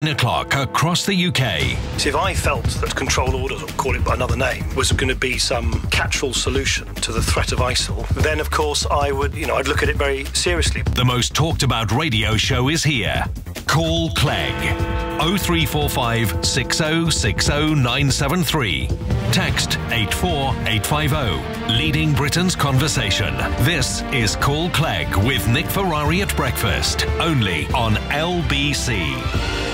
O'clock across the UK. If I felt that control orders, or call it by another name, was going to be some catch-all solution to the threat of ISIL, then of course I would, I'd look at it very seriously. The most talked about radio show is here. Call Clegg. 0345 6060 973. Text 84850. Leading Britain's conversation. This is Call Clegg with Nick Ferrari at breakfast. Only on LBC.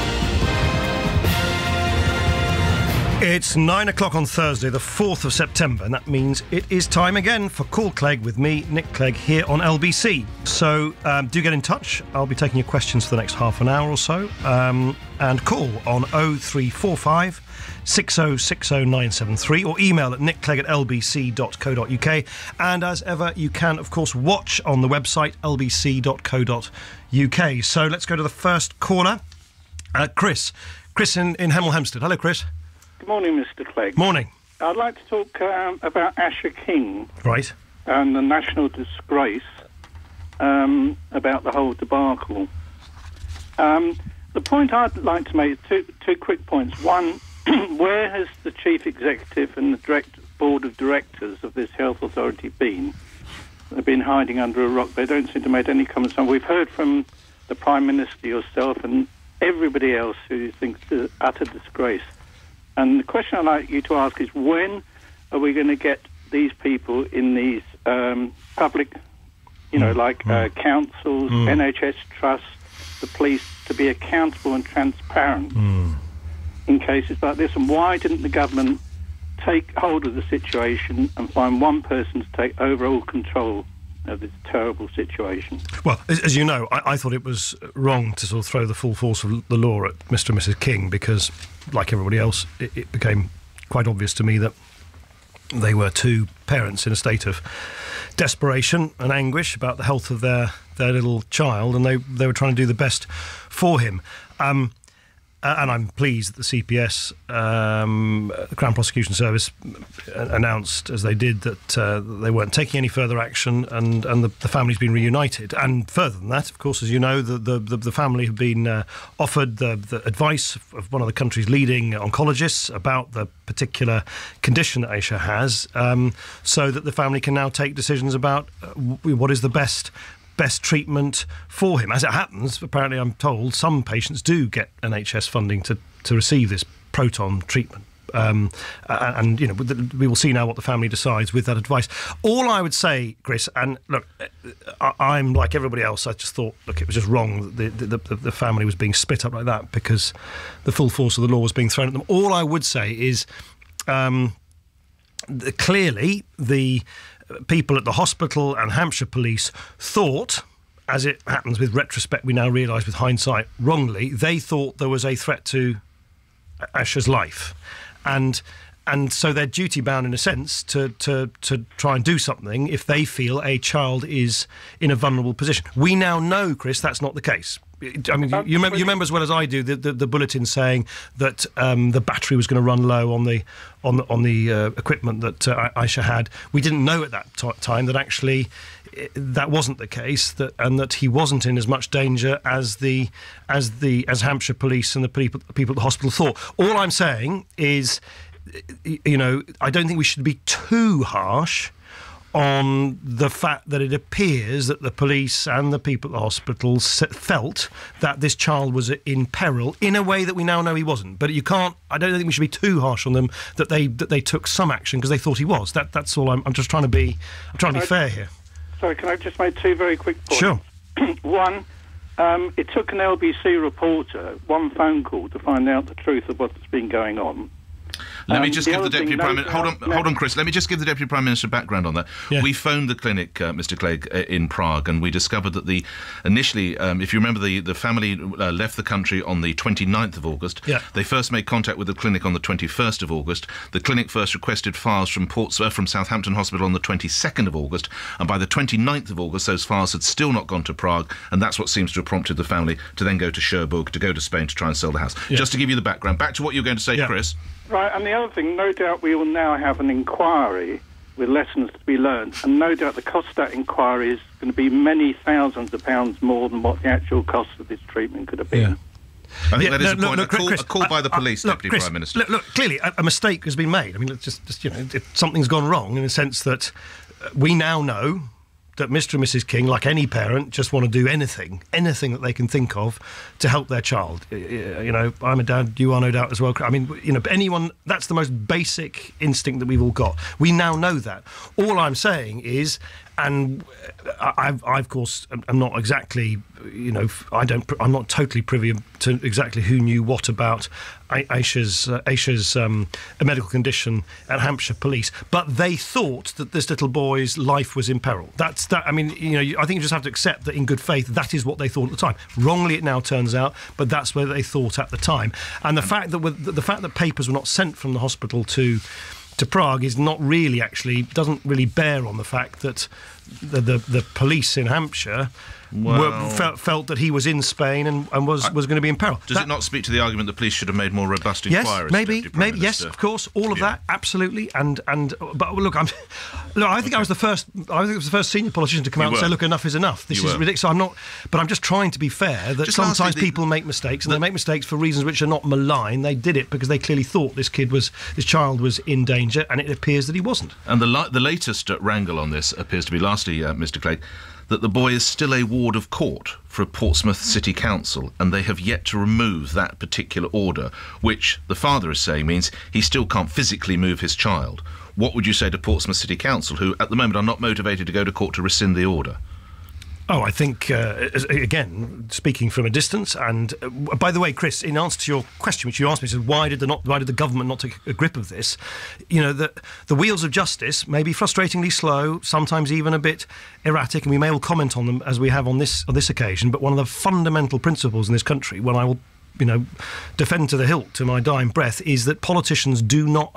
It's 9 o'clock on Thursday, the 4th of September, and that means it is time again for Call Clegg with me, Nick Clegg, here on LBC. So do get in touch. I'll be taking your questions for the next half an hour or so. And call on 0345 6060 973 or email at nickclegg@lbc.co.uk. And as ever, you can, of course, watch on the website lbc.co.uk. So let's go to the first caller. Chris. Chris in Hemel Hempstead. Hello, Chris. Good morning, Mr. Clegg. Morning. I'd like to talk about Asher King. Right. And the national disgrace about the whole debacle. The point I'd like to make is two quick points. One, where has the chief executive and the board of directors of this health authority been? They've been hiding under a rock. They don't seem to make any comments on. We've heard from the Prime Minister, yourself, and everybody else who thinks it's utter disgrace. And the question I'd like you to ask is, when are we going to get these people in these public, councils, NHS trusts, the police, to be accountable and transparent in cases like this? And why didn't the government take hold of the situation and find one person to take overall control of this terrible situation? Well, as you know, I thought it was wrong to sort of throw the full force of the law at Mr. and Mrs. King because, like everybody else, it became quite obvious to me that they were two parents in a state of desperation and anguish about the health of their little child, and they were trying to do the best for him. And I'm pleased that the CPS, the Crown Prosecution Service, announced, as they did, that they weren't taking any further action, and the family's been reunited. And further than that, of course, as you know, the family have been offered the advice of one of the country's leading oncologists about the particular condition that Aisha has, so that the family can now take decisions about what is the best treatment for him. As it happens, apparently I'm told, some patients do get NHS funding to receive this proton treatment. And we will see now what the family decides with that advice. All I would say, Chris, and look, I'm like everybody else, I just thought, look, it was just wrong that the family was being split up like that because the full force of the law was being thrown at them. All I would say is clearly the people at the hospital and Hampshire Police thought, as it happens with retrospect, we now realise with hindsight wrongly, they thought there was a threat to Asher's life. And so they're duty-bound in a sense to try and do something if they feel a child is in a vulnerable position. We now know, Chris, that's not the case. I mean, you remember as well as I do the bulletin saying that the battery was going to run low on the equipment that Aisha had. We didn't know at that time that actually that wasn't the case, and that he wasn't in as much danger as Hampshire Police and the people at the hospital thought. All I'm saying is, I don't think we should be too harsh on the fact that it appears that the police and the people at the hospital felt that this child was in peril in a way that we now know he wasn't. But I don't think we should be too harsh on them that they took some action because they thought he was. That's all. I'm just trying to be fair here. Sorry, can I just make two very quick points? Sure. One, it took an LBC reporter one phone call to find out the truth of what's been going on. Let me just give the Deputy Prime Minister... Hold on, Chris. Let me just give the Deputy Prime Minister background on that. Yeah. We phoned the clinic, Mr. Clegg, in Prague, and we discovered that initially, if you remember, the family left the country on the 29th of August. Yeah. They first made contact with the clinic on the 21st of August. The clinic first requested files from Southampton Hospital on the 22nd of August, and by the 29th of August, those files had still not gone to Prague, and that's what seems to have prompted the family to then go to Cherbourg, to go to Spain to try and sell the house. Yeah. Just to give you the background. Back to what you were going to say, yeah. Chris. Right, and the other thing, no doubt we will now have an inquiry with lessons to be learned, and no doubt the cost of that inquiry is going to be many thousands of pounds more than what the actual cost of this treatment could have been. I think that is a call by the police, Deputy Chris, Prime Minister. Look, clearly a mistake has been made. I mean, something's gone wrong in the sense that we now know that Mr. and Mrs. King, like any parent, just want to do anything that they can think of to help their child. I'm a dad, you are no doubt as well. I mean, anyone, that's the most basic instinct that we've all got. We now know that. All I'm saying is, and I of course, am not exactly, I'm not totally privy to exactly who knew what about Aisha's medical condition at Hampshire Police, but they thought that this little boy's life was in peril. That's that. I mean, I think you just have to accept that in good faith, that is what they thought at the time. Wrongly, it now turns out, but that's what they thought at the time. And the fact that papers were not sent from the hospital to Prague is not really doesn't really bear on the fact that the police in Hampshire felt that he was in Spain and was going to be in peril. Does it not speak to the argument the police should have made more robust inquiries? Yes, maybe, yes, of course, all of that, absolutely. But look, I think I was the first. I think it was the first senior politician to come out and say, "Look, enough is enough. This is ridiculous." I'm not, but I'm just trying to be fair. That sometimes people make mistakes, and they make mistakes for reasons which are not malign. They did it because they clearly thought this child was in danger, and it appears that he wasn't. And the latest wrangle on this appears to be, lastly, Mr. Clegg, that the boy is still a ward of court for Portsmouth City Council, and they have yet to remove that particular order, which the father is saying means he still can't physically move his child. What would you say to Portsmouth City Council, who at the moment are not motivated to go to court to rescind the order? Oh, I think, again, speaking from a distance, and by the way, Chris, in answer to your question, which you asked me, so why did the government not take a grip of this? The wheels of justice may be frustratingly slow, sometimes even a bit erratic, and we may all comment on them as we have on this occasion. But one of the fundamental principles in this country, when I will defend to the hilt to my dying breath, is that politicians do not,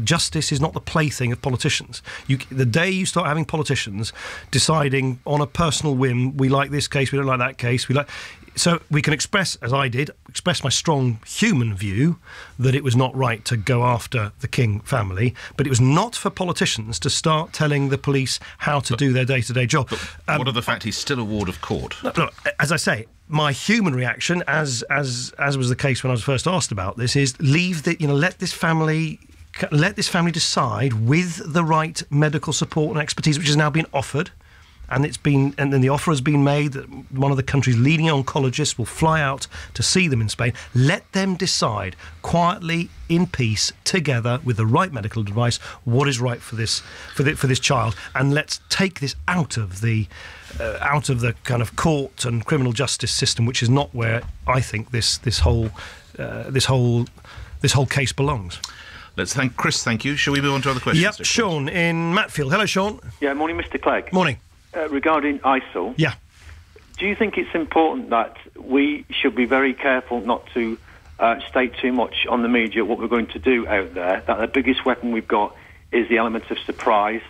justice is not the plaything of politicians. The day you start having politicians deciding on a personal whim, we like this case, we don't like that case, so we can express, as I did, my strong human view that it was not right to go after the King family, but it was not for politicians to start telling the police how to do their day-to-day job. What of the fact he's still a ward of court? Look, as I say, my human reaction, as was the case when I was first asked about this, is let this family decide with the right medical support and expertise, which has now been offered. And then the offer has been made that one of the country's leading oncologists will fly out to see them in Spain. Let them decide quietly, in peace, together, with the right medical advice, what is right for this child. And let's take this out of the kind of court and criminal justice system, which is not where I think this whole case belongs. Let's thank Chris. Thank you. Shall we move on to other questions? Yep, Sean in Matfield. Hello, Sean. Yeah, morning, Mr. Clegg. Morning. Regarding ISIL, yeah, do you think it's important that we should be very careful not to state too much on the media what we're going to do out there, that the biggest weapon we've got is the element of surprise,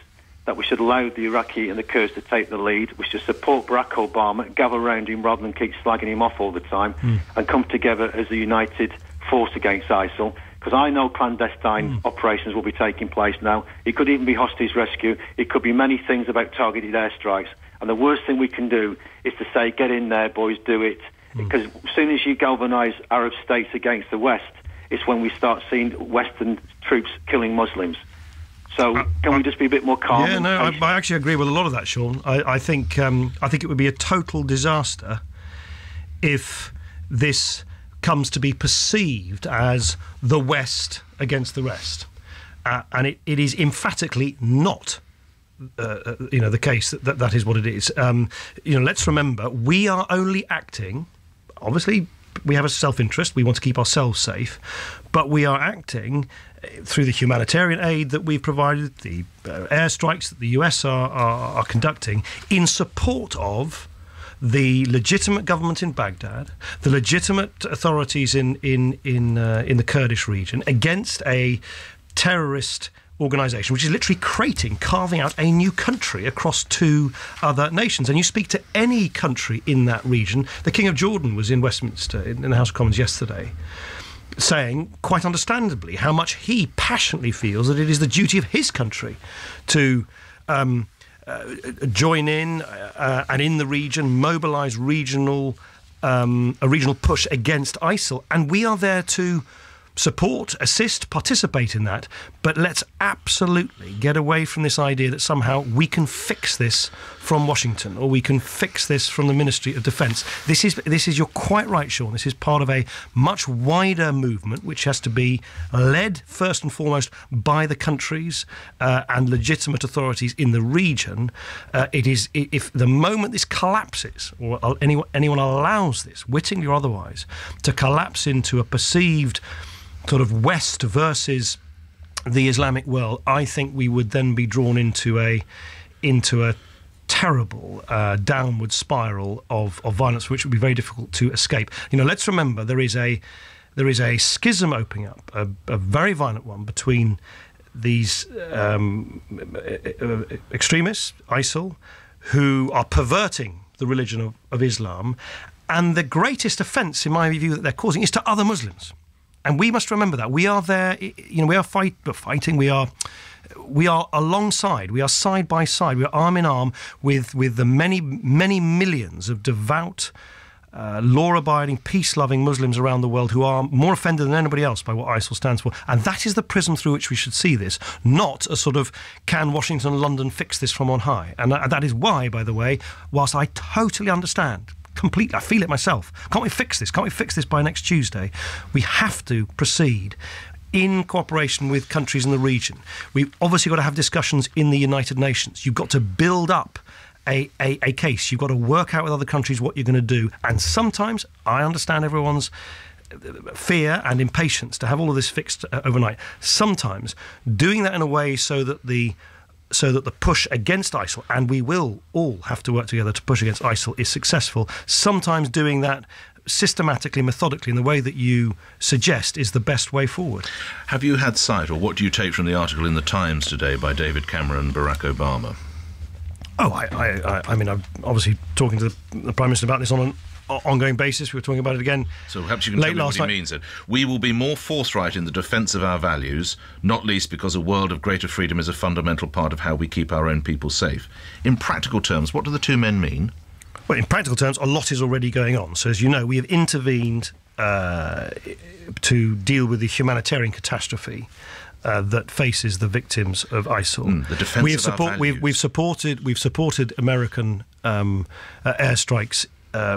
that we should allow the Iraqi and the Kurds to take the lead, we should support Barack Obama, gather around him rather than keep slagging him off all the time, and come together as a united force against ISIL? Because I know clandestine operations will be taking place now. It could even be hostage rescue. It could be many things about targeted airstrikes. And the worst thing we can do is to say, get in there, boys, do it. Because as soon as you galvanise Arab states against the West, it's when we start seeing Western troops killing Muslims. So can we just be a bit more calm? Yeah, no, I actually agree with a lot of that, Sean. I think it would be a total disaster if this comes to be perceived as the West against the rest, and it is emphatically not the case that is what it is. Let's remember, we are only acting, obviously we have a self-interest, we want to keep ourselves safe, but we are acting through the humanitarian aid that we've provided, the airstrikes that the US are conducting, in support of the legitimate government in Baghdad, the legitimate authorities in the Kurdish region, against a terrorist organisation which is literally carving out a new country across two other nations. And you speak to any country in that region. The King of Jordan was in Westminster in the House of Commons yesterday, saying, quite understandably, how much he passionately feels that it is the duty of his country to join in and in the region mobilise regional push against ISIL, and we are there to support, assist, participate in that. But let's absolutely get away from this idea that somehow we can fix this from Washington, or we can fix this from the Ministry of Defence. This is, you're quite right, Sean, this is part of a much wider movement which has to be led first and foremost by the countries and legitimate authorities in the region. If the moment this collapses, or anyone allows this, wittingly or otherwise, to collapse into a perceived sort of West versus the Islamic world, I think we would then be drawn into a terrible downward spiral of violence, which would be very difficult to escape. Let's remember there is a schism opening up, a very violent one, between these extremists, ISIL, who are perverting the religion of Islam, and the greatest offence, in my view, that they're causing is to other Muslims. And we must remember that we are there. We are fighting. We are alongside. We are side by side. We are arm in arm with the many millions of devout, law-abiding, peace-loving Muslims around the world who are more offended than anybody else by what ISIL stands for. And that is the prism through which we should see this, not a sort of, can Washington and London fix this from on high? And that is why, by the way, whilst I totally understand completely, I feel it myself. Can't we fix this? Can't we fix this by next Tuesday? We have to proceed in cooperation with countries in the region. We've obviously got to have discussions in the United Nations. You've got to build up a case. You've got to work out with other countries what you're going to do. And sometimes, I understand everyone's fear and impatience to have all of this fixed overnight. Sometimes doing that in a way so that the push against ISIL, and we will all have to work together to push against ISIL, is successful. Sometimes doing that systematically, methodically, in the way that you suggest, is the best way forward. Have you had sight, or what do you take from the article in the Times today by David Cameron and Barack Obama? Oh, I mean, I'm obviously talking to the Prime Minister about this on an ongoing basis. We were talking about it again. So perhaps you can tell me what he means then. We will be more forthright in the defence of our values, not least because a world of greater freedom is a fundamental part of how we keep our own people safe. In practical terms, what do the two men mean? Well, in practical terms, a lot is already going on. So as you know, we have intervened to deal with the humanitarian catastrophe that faces the victims of ISIL. The defence of our values. We've supported American airstrikes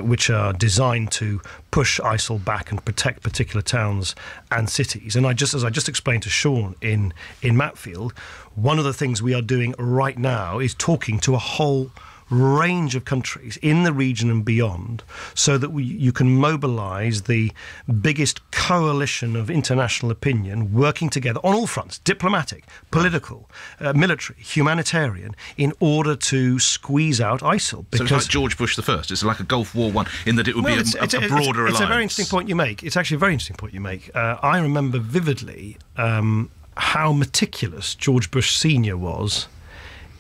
which are designed to push ISIL back and protect particular towns and cities. And as I just explained to Sean in Matfield, one of the things we are doing right now is talking to a whole range of countries in the region and beyond, so that you can mobilise the biggest coalition of international opinion working together on all fronts, diplomatic, political, military, humanitarian, in order to squeeze out ISIL. Because so it's like George Bush I. It's like a Gulf War I, in that it would be a broader alliance. It's a very interesting point you make. It's actually a very interesting point you make. I remember vividly how meticulous George Bush Sr. was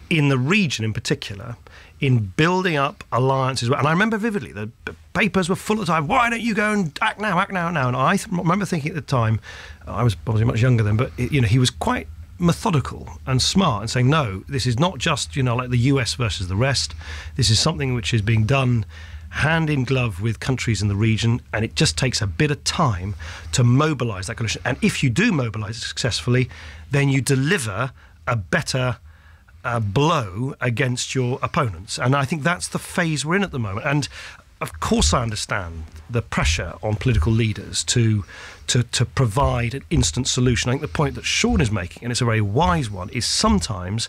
in the region in particular, in building up alliances. And I remember vividly, the papers were full of time, why don't you go and act now. And I remember thinking at the time, I was obviously much younger then, but he was quite methodical and smart and saying, no, this is not just, like the US versus the rest. This is something which is being done hand in glove with countries in the region, and it just takes a bit of time to mobilise that coalition. And if you do mobilise it successfully, then you deliver a better blow against your opponents. And I think that's the phase we're in at the moment. And of course I understand the pressure on political leaders to provide an instant solution. I think the point that Sean is making, and it's a very wise one, is sometimes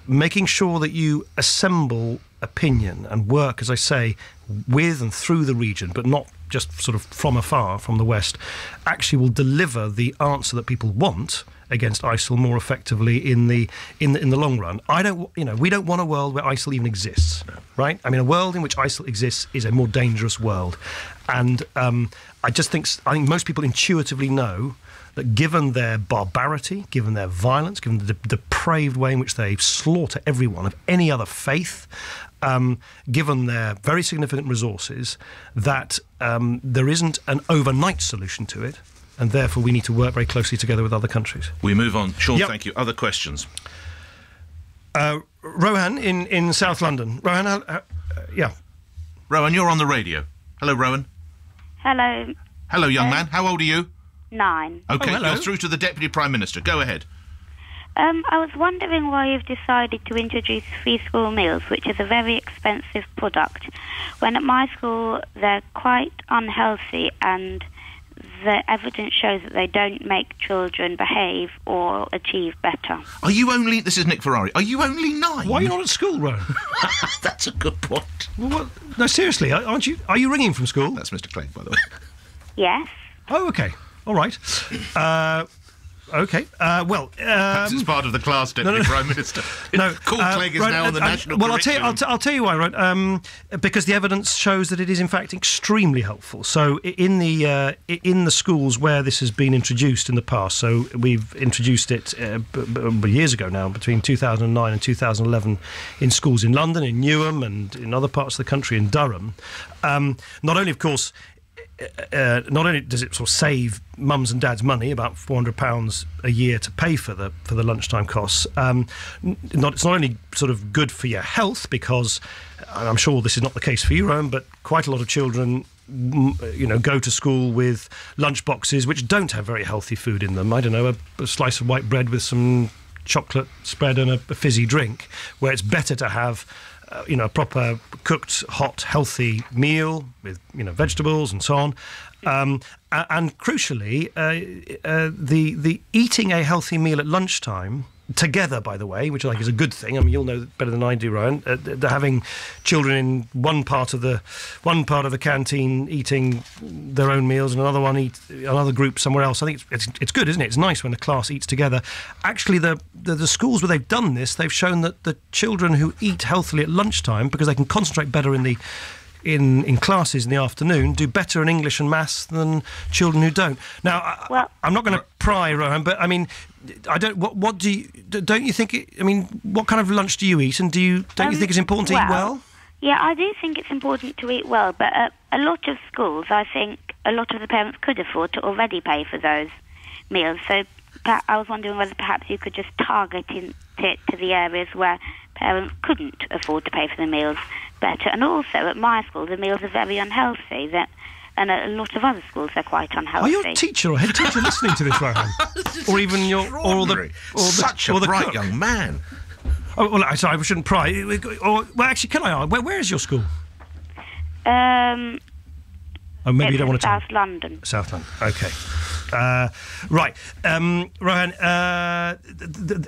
making sure that you assemble opinion and work, as I say, with and through the region, but not just sort of from afar, from the West, actually will deliver the answer that people want against ISIL more effectively in the long run. We don't want a world where ISIL even exists, right? I mean, a world in which ISIL exists is a more dangerous world, and I think most people intuitively know that given their barbarity, given their violence, given the depraved way in which they slaughter everyone of any other faith, given their very significant resources, that there isn't an overnight solution to it. And therefore, we need to work very closely together with other countries. We move on. Sean, Thank you. Other questions? Rohan in South London. Rohan, Rohan, you're on the radio. Hello, Rowan. Hello. Hello, young man. How old are you? 9. OK, hello. you're through to the Deputy Prime Minister. Go ahead. I was wondering why you've decided to introduce free school meals, which is a very expensive product, when at my school they're quite unhealthy and the evidence shows that they don't make children behave or achieve better. Are you only... This is Nick Ferrari. Are you only 9? Why are you not at school, Rowan? That's a good point. Well, what? No, seriously, aren't you? Are you ringing from school? That's Mr. Clegg, by the way. Yes. Oh, OK. All right. OK. Perhaps it's part of the class, Deputy Prime Minister. No, Cool Clegg is now on the national curriculum. I'll tell you why, right? Because the evidence shows that it is in fact extremely helpful. So in the schools where this has been introduced in the past, so we've introduced it years ago now, between 2009 and 2011, in schools in London, in Newham, and in other parts of the country, in Durham. Not only, of course, not only does it sort of save mums and dads money, about £400 a year to pay for the lunchtime costs. It's not only sort of good for your health, because I'm sure this is not the case for you, Rowan, but quite a lot of children, go to school with lunch boxes which don't have very healthy food in them. I don't know, a slice of white bread with some chocolate spread and a fizzy drink, where it's better to have a proper cooked, hot, healthy meal with, vegetables and so on. And crucially, the eating a healthy meal at lunchtime, together, by the way, which I think is a good thing. I mean, you'll know better than I do, Rowan. Having children in one part of the canteen eating their own meals, and another group somewhere else. I think it's good, isn't it? It's nice when the class eats together. Actually, the schools where they've done this, they've shown that the children who eat healthily at lunchtime, because they can concentrate better in classes in the afternoon, do better in English and maths than children who don't. Now, I'm not going to pry, Rohan, but I mean, I don't. What do you? Don't you think? What kind of lunch do you eat? And don't you think it's important to eat well? Yeah, I do think it's important to eat well, but a lot of schools, I think a lot of the parents could afford to already pay for those meals. So I was wondering whether perhaps you could just target it to the areas where parents couldn't afford to pay for the meals better. And also at my school, the meals are very unhealthy. And a lot of other schools are quite unhealthy. Are you a teacher or head teacher listening to this, Rohan? Or even such a bright cook? Young man. Oh, well, sorry, I shouldn't pry. Actually, can I ask, where is your school? Maybe you don't want to South London. South London, OK. Right. Rohan,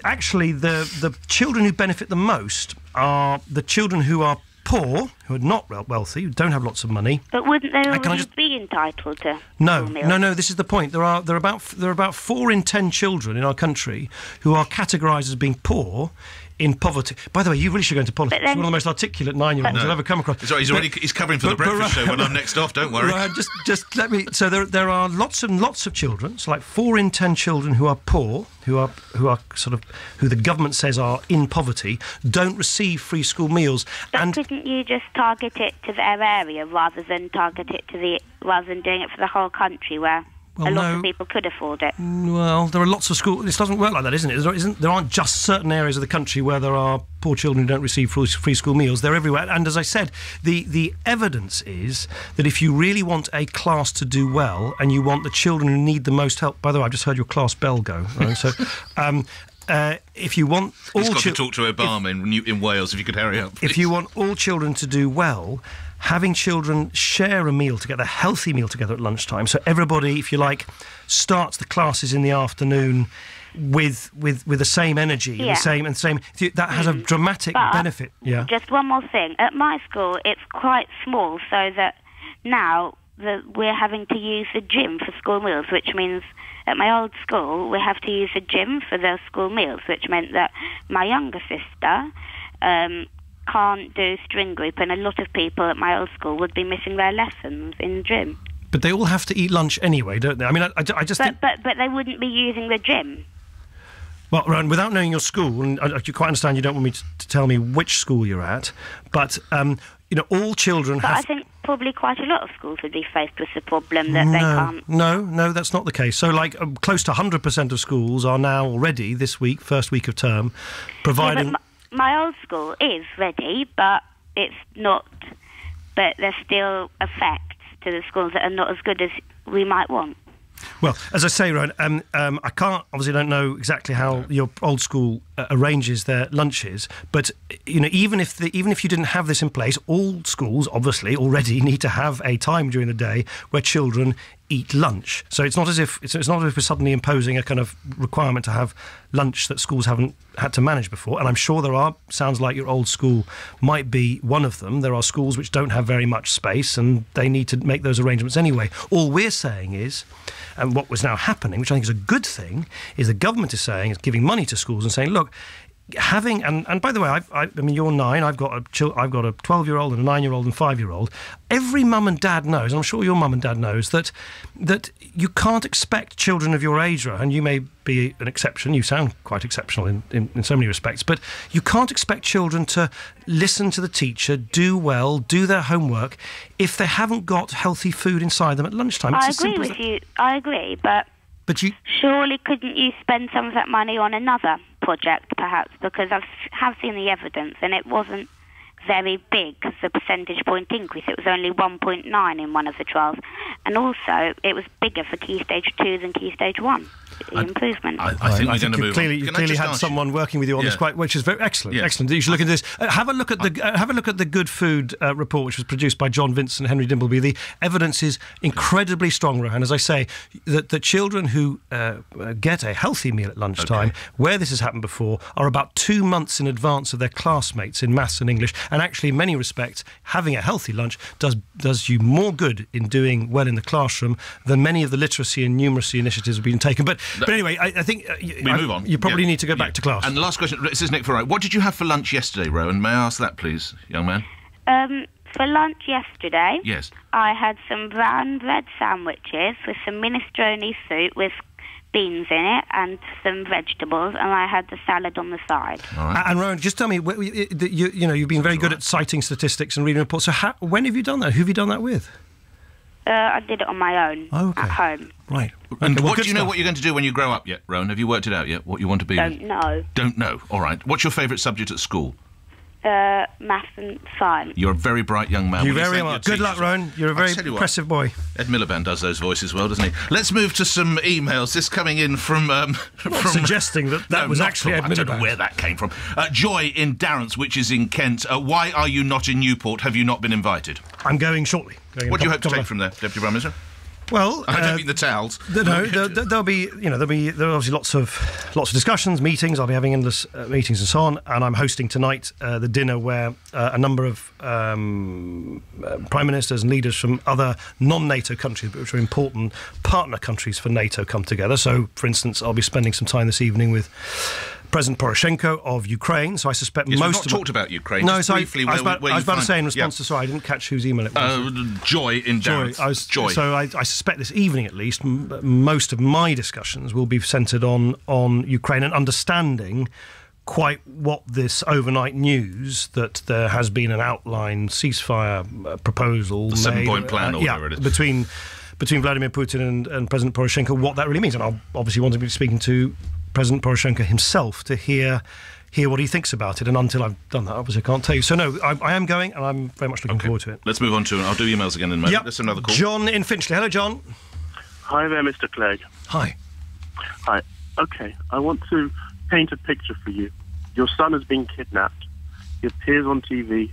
actually, the children who benefit the most are the children who are poor, who are not wealthy, who don't have lots of money. But wouldn't they already be entitled to No, meals? no, this is the point. There are about 4 in 10 children in our country who are categorised as being poor in poverty. By the way, you really should go into politics. You're one of the most articulate 9-year-olds I've ever come across. Sorry, he's covering for the breakfast show when I'm next off. Don't worry. Just let me. So there are lots and lots of children. So like 4 in 10 children who are poor, who are who the government says are in poverty, don't receive free school meals. But couldn't you just target it to their area rather than doing it for the whole country where? A lot of people could afford it. Well, there are lots of schools. This doesn't work like that, isn't it? There aren't just certain areas of the country where there are poor children who don't receive free school meals. They're everywhere. And as I said, the evidence is that if you really want a class to do well and you want the children who need the most help... By the way, I've just heard your class bell go. Right? So... if you want all... He's got to talk to Obama in Wales, if you could hurry up, please. If you want all children to do well, having children share a meal together, a healthy meal together at lunchtime, so everybody, if you like, starts the classes in the afternoon with the same energy, the same, that has a dramatic benefit. Yeah. Just one more thing. At my school, it's quite small, so that now we're having to use the gym for school meals, which means at my old school we have to use the gym for their school meals, which meant that my younger sister can't do string group, and a lot of people at my old school would be missing their lessons in the gym. But they all have to eat lunch anyway, don't they? I mean, I just think... But they wouldn't be using the gym. Well, Rowan, without knowing your school, and I quite understand you don't want me to tell me which school you're at, but, all children have... But I think probably quite a lot of schools would be faced with the problem that they can't... No, that's not the case. So, close to 100% of schools are now already, this week, first week of term, providing... Yeah, but my old school is ready, but it's not... But there's still effects to the schools that are not as good as we might want. Well, as I say, Rowan, I don't know exactly how your old school arranges their lunches, but even if you didn't have this in place, all schools obviously already need to have a time during the day where children eat lunch. So it's not as if we're suddenly imposing a kind of requirement to have lunch that schools haven't had to manage before. And I'm sure sounds like your old school might be one of them. There are schools which don't have very much space and they need to make those arrangements anyway. All we're saying is, and what was now happening, which I think is a good thing, is the government is giving money to schools and saying, look, having, and by the way, I mean, you're 9, I've got a 12-year-old and a 9-year-old and 5-year-old. Every mum and dad knows, and I'm sure your mum and dad knows, that you can't expect children of your age, and you may be an exception, you sound quite exceptional in so many respects, but you can't expect children to listen to the teacher, do well, do their homework, if they haven't got healthy food inside them at lunchtime. I agree with you, but surely couldn't you spend some of that money on another project, perhaps? Because I have seen the evidence, and it wasn't very big as a percentage point increase. It was only 1.9 in one of the trials. And also, it was bigger for Key Stage 2 than Key Stage 1. Improvement. I think we're going to move on. You clearly had someone working with you on this, which is very excellent. Yes. Excellent. You should look into this. Have a look at the Good Food report, which was produced by John Vincent and Henry Dimbleby. The evidence is incredibly strong, Rohan. As I say, that the children who get a healthy meal at lunchtime, where this has happened before, are about 2 months in advance of their classmates in maths and English. And actually, in many respects, having a healthy lunch does you more good in doing well in the classroom than many of the literacy and numeracy initiatives have been taken. But anyway, I think we move on. You probably need to go back to class. And the last question, this is Nick Ferrari. What did you have for lunch yesterday, Rowan? May I ask that, please, young man? For lunch yesterday, yes, I had some brown bread sandwiches with some minestrone soup with beans in it and some vegetables, and I had the salad on the side. All right. And Rowan, just tell me, you've been very good at citing statistics and reading reports. So when have you done that? Who have you done that with? I did it on my own at home. Right. And what do you know what you're going to do when you grow up yet, Rowan? Have you worked it out yet, what you want to be? Don't know. Don't know. All right. What's your favourite subject at school? Maths and science. You're a very bright young man. You very much. Good luck, Rowan. You're a very impressive boy. Ed Miliband does those voices well, doesn't he? Let's move to some emails. This coming in from suggesting that was actually Ed Miliband. I don't know where that came from. Joy in Darrants, which is in Kent. Why are you not in Newport? Have you not been invited? I'm going shortly. What do you hope to take from there, Deputy Prime Minister? Well, I don't mean the towels. There'll be obviously lots of discussions, meetings. I'll be having endless meetings and so on. And I'm hosting tonight the dinner where a number of prime ministers and leaders from other non-NATO countries, which are important partner countries for NATO, come together. So, for instance, I'll be spending some time this evening with President Poroshenko of Ukraine. So I suspect we've not talked about Ukraine. No, so briefly. I was about to say in response to sorry, I didn't catch whose email it was. Joy in Darrants. Joy. So I suspect this evening, at least, most of my discussions will be centred on Ukraine and understanding quite what this overnight news that there has been an outline ceasefire proposal, the 7-point plan, or whatever it is, between Vladimir Putin and President Poroshenko, what that really means. And I'll obviously want to be speaking to President Poroshenko himself to hear what he thinks about it, and until I've done that, obviously I can't tell you. So no, I am going, and I'm very much looking forward to it. Let's move on to, I'll do emails again in a moment. Yep. There's another call. John in Finchley. Hello, John. Hi there, Mr. Clegg. Hi. Hi. Okay, I want to paint a picture for you. Your son has been kidnapped. He appears on TV,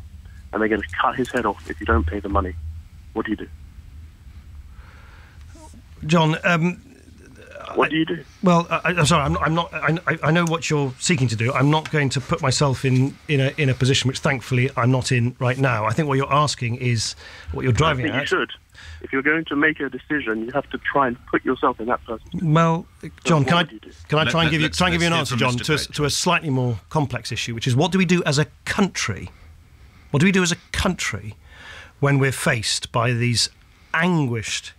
and they're going to cut his head off if you don't pay the money. What do you do? John, what do you do? Well, I'm sorry. I'm not. I know what you're seeking to do. I'm not going to put myself in a position which, thankfully, I'm not in right now. I think what you're asking is what you're driving at. I think you should. If you're going to make a decision, you have to try and put yourself in that person's position. Well, John, can I try and give you an answer, John, to a slightly more complex issue, which is what do we do as a country? What do we do as a country when we're faced by these anguished,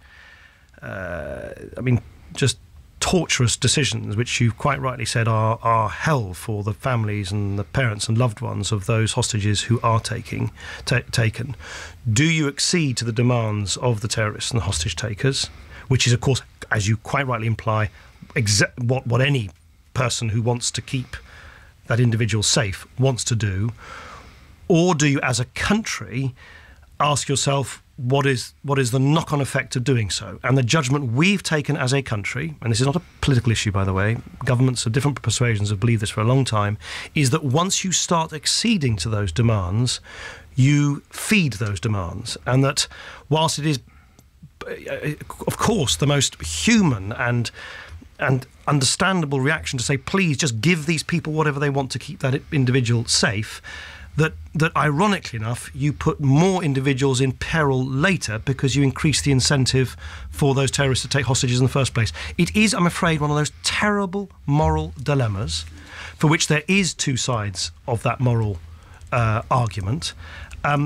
just torturous decisions, which you quite rightly said are hell for the families and the parents and loved ones of those hostages who are taken? Do you accede to the demands of the terrorists and the hostage takers, which is, of course, as you quite rightly imply, what any person who wants to keep that individual safe wants to do? Or do you, as a country, ask yourself, what is the knock-on effect of doing so. And the judgment we've taken as a country, and this is not a political issue, by the way, governments of different persuasions have believed this for a long time, is that once you start acceding to those demands, you feed those demands. And that whilst it is, of course, the most human and understandable reaction to say, please just give these people whatever they want to keep that individual safe, that ironically enough, you put more individuals in peril later because you increase the incentive for those terrorists to take hostages in the first place. It is, I'm afraid, one of those terrible moral dilemmas for which there is two sides of that moral argument,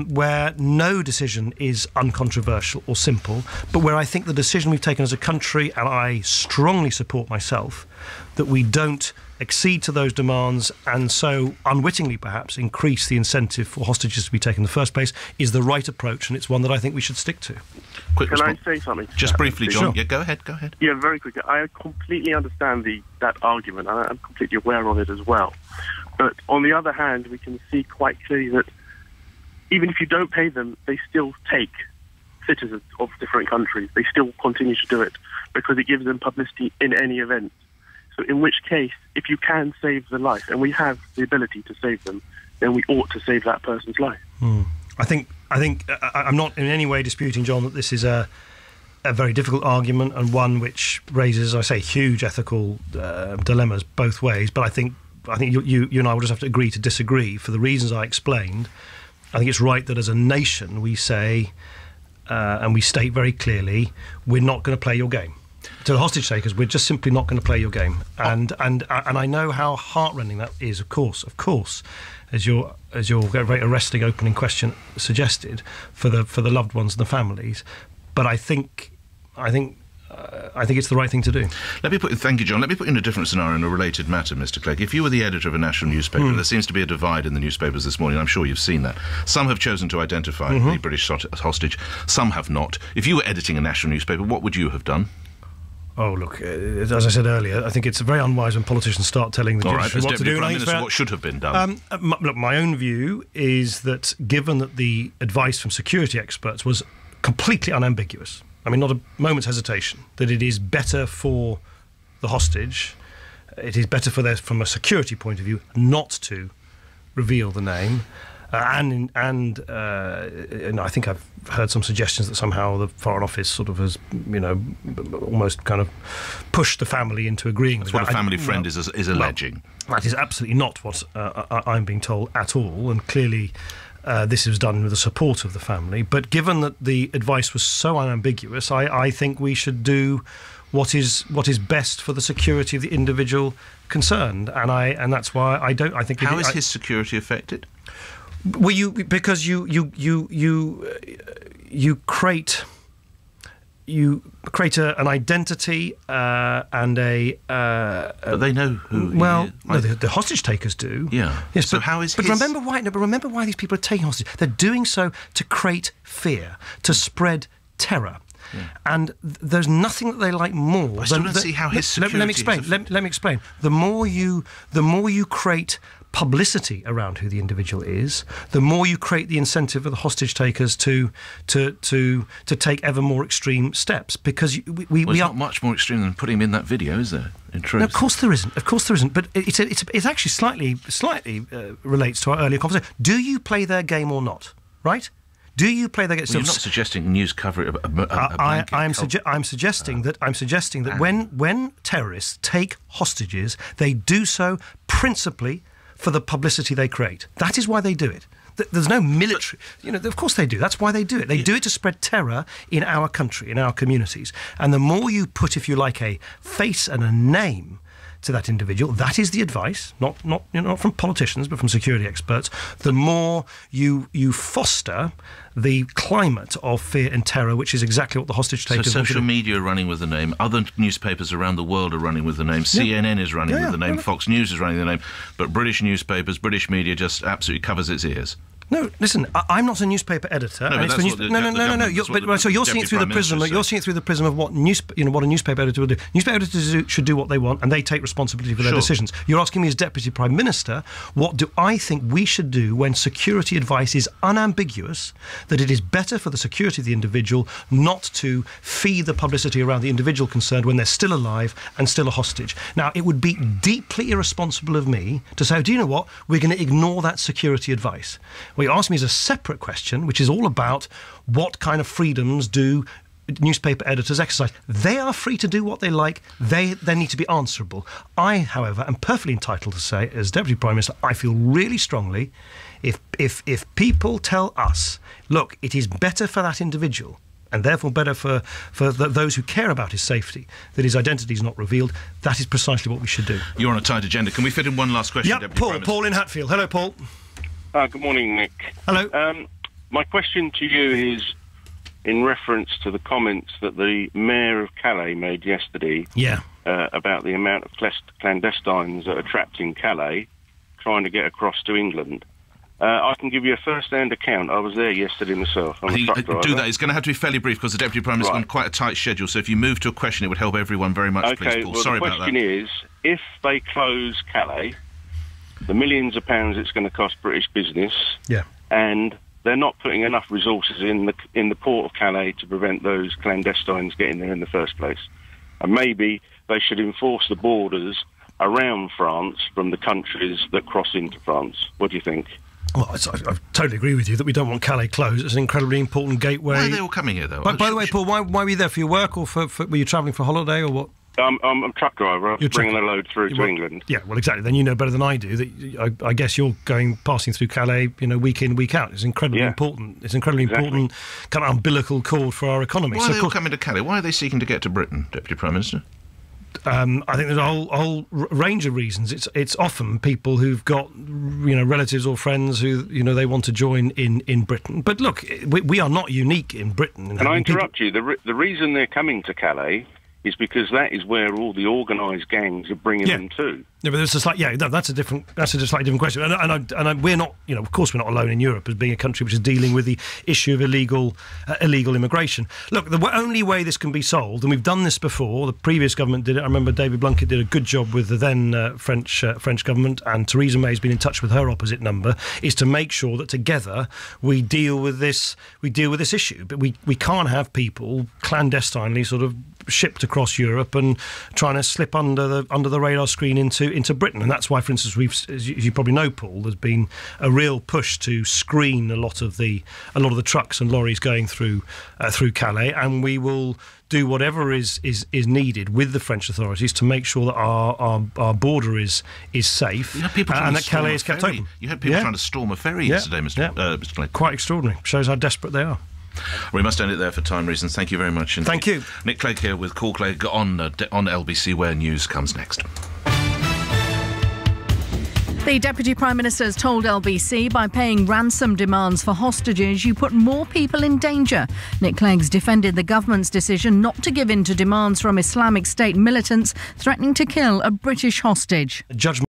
where no decision is uncontroversial or simple, but where I think the decision we've taken as a country, and I strongly support myself, that we don't accede to those demands and so unwittingly perhaps increase the incentive for hostages to be taken in the first place, is the right approach, and it's one that I think we should stick to. Can I say something? Just briefly, John. Sure. Yeah, go ahead. Yeah, very quickly. I completely understand that argument, and I'm completely aware of it as well. But on the other hand, we can see quite clearly that even if you don't pay them, they still take citizens of different countries. They still continue to do it because it gives them publicity in any event. So in which case, if you can save the life, and we have the ability to save them, then we ought to save that person's life. I think I'm not in any way disputing, John, that this is a very difficult argument and one which raises, I say, huge ethical dilemmas both ways. But I think you and I will just have to agree to disagree for the reasons I explained. I think it's right that as a nation we say, and we state very clearly, we're not going to play your game. To the hostage takers, we're just simply not going to play your game. And I know how heartrending that is, of course, as your very arresting opening question suggested, for the loved ones and the families. But I think it's the right thing to do. Thank you, John. Let me put you in a different scenario, in a related matter, Mr. Clegg. If you were the editor of a national newspaper, there seems to be a divide in the newspapers this morning. I'm sure you've seen that. Some have chosen to identify the British hostage. Some have not. If you were editing a national newspaper, what would you have done? Oh, look, as I said earlier, I think it's very unwise when politicians start telling the judiciary what to do. Prime Minister, what should have been done? Look, my own view is that given that the advice from security experts was completely unambiguous, I mean, not a moment's hesitation, that it is better for the hostage, it is better from a security point of view, not to reveal the name. And I think I've heard some suggestions that somehow the Foreign Office sort of has, almost kind of pushed the family into agreeing with that. That's what a family friend is alleging. That is absolutely not what I'm being told at all, and clearly this was done with the support of the family. But given that the advice was so unambiguous, I think we should do what is best for the security of the individual concerned, and that's why I don't. I think how is his security affected? Well, because you create an identity and a. But they know who. Well, he is. No, the hostage takers do. Yeah. Yes, so how is? But remember why these people are taking hostage. They're doing so to create fear, to spread terror. Yeah. And there's nothing that they like more. I still don't see how his security. Let me explain. The more you create publicity around who the individual is, the more you create the incentive for the hostage takers to take ever more extreme steps. Because we are not much more extreme than putting him in that video, is there? In truth, no, of course there isn't. But it actually slightly relates to our earlier conversation. Do you play their game or not? Right? Do you play their game? Well, you're not suggesting news coverage. I'm suggesting that when terrorists take hostages, they do so principally for the publicity they create. That is why they do it. There's no military... of course they do. That's why they do it. They do it to spread terror in our country, in our communities. And the more you put, if you like, a face and a name to that individual, that is the advice, not from politicians, but from security experts, the more you foster the climate of fear and terror, which is exactly what the hostage takers... So social media are running with the name, other newspapers around the world are running with the name, CNN is running with the name, Fox News is running the name, but British newspapers, British media just absolutely covers its ears. No, listen. I'm not a newspaper editor. No, so you're seeing it through the prism. You're seeing it through the prism of what a newspaper editor will do. Newspaper editors should do what they want, and they take responsibility for their decisions. You're asking me as Deputy Prime Minister, what do I think we should do when security advice is unambiguous that it is better for the security of the individual not to feed the publicity around the individual concerned when they're still alive and still a hostage. Now, it would be deeply irresponsible of me to say, do you know what? We're going to ignore that security advice. What you asked me is a separate question, which is all about what kind of freedoms do newspaper editors exercise. They are free to do what they like. They need to be answerable. I, however, am perfectly entitled to say, as Deputy Prime Minister, I feel really strongly if people tell us, look, it is better for that individual, and therefore better for those who care about his safety, that his identity is not revealed, that is precisely what we should do. You're on a tight agenda. Can we fit in one last question, Deputy Prime Minister? Paul in Hatfield. Hello, Paul. Good morning, Nick. Hello. My question to you is in reference to the comments that the Mayor of Calais made yesterday about the amount of clandestines that are trapped in Calais trying to get across to England. I can give you a first-hand account. I was there yesterday myself. I'm a truck driver. Do that. It's going to have to be fairly brief because the Deputy Prime Minister has got quite a tight schedule, so if you move to a question, it would help everyone very much, please, Paul. Sorry about that. The question is, if they close Calais, the millions of pounds it's going to cost British business, and they're not putting enough resources in the port of Calais to prevent those clandestines getting there in the first place. And maybe they should enforce the borders around France from the countries that cross into France. What do you think? Well, I totally agree with you that we don't want Calais closed. It's an incredibly important gateway. Why are they all coming here, though? By the way, Paul, why were you there for your work, or were you travelling for holiday, or what? I'm a truck driver. I'm bringing a load through to England. Yeah, well, exactly. Then you know better than I do that. I guess you're passing through Calais, week in, week out. It's incredibly important. It's incredibly important kind of umbilical cord for our economy. Why are they all coming to Calais? Why are they seeking to get to Britain, Deputy Prime Minister? I think there's a whole range of reasons. It's often people who've got relatives or friends who they want to join in Britain. But look, we are not unique in Britain. Can I interrupt you? The reason they're coming to Calais is because that is where all the organised gangs are bringing them to. Yeah, but that's a slightly different question. And we're not, of course, we're not alone in Europe as being a country which is dealing with the issue of illegal immigration. Look, the only way this can be solved, and we've done this before. The previous government did it. I remember David Blunkett did a good job with the then French government, and Theresa May's been in touch with her opposite number. Is to make sure that together we deal with this issue. But we can't have people clandestinely sort of shipped across Europe and trying to slip under the radar screen into Britain. And that's why, for instance, as you probably know, Paul, there's been a real push to screen a lot of the trucks and lorries going through Calais, and we will do whatever is needed with the French authorities to make sure that our border is safe, and that Calais is kept open. You had people trying to storm a ferry yesterday, Mr. Clegg. Quite extraordinary. Shows how desperate they are. We must end it there for time reasons. Thank you very much indeed. Thank you. Nick Clegg here with Call Clegg on LBC, where news comes next. The Deputy Prime Minister has told LBC by paying ransom demands for hostages, you put more people in danger. Nick Clegg's defended the government's decision not to give in to demands from Islamic State militants threatening to kill a British hostage. Judgment